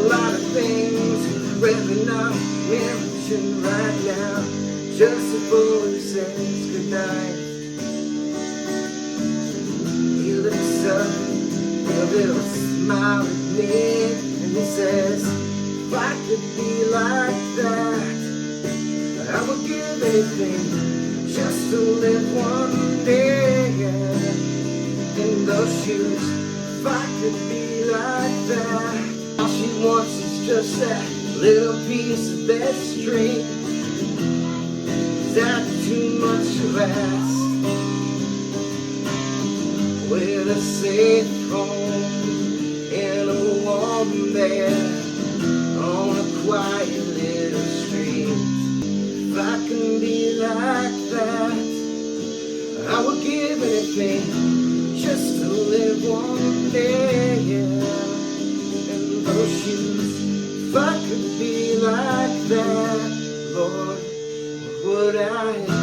lot of things rather not mention right now, just before he says goodnight. He looks up with a little smile at me, and he says, if I could be like that, I would give anything just to live one day in those shoes. If I could be like that, all she wants is just that little piece of that string. Is that too much to ask? With a safe home in a warm bed on a quiet little street. If I can be like that, I would give anything just to live one day in those shoes. If I could be like that, Lord, what would I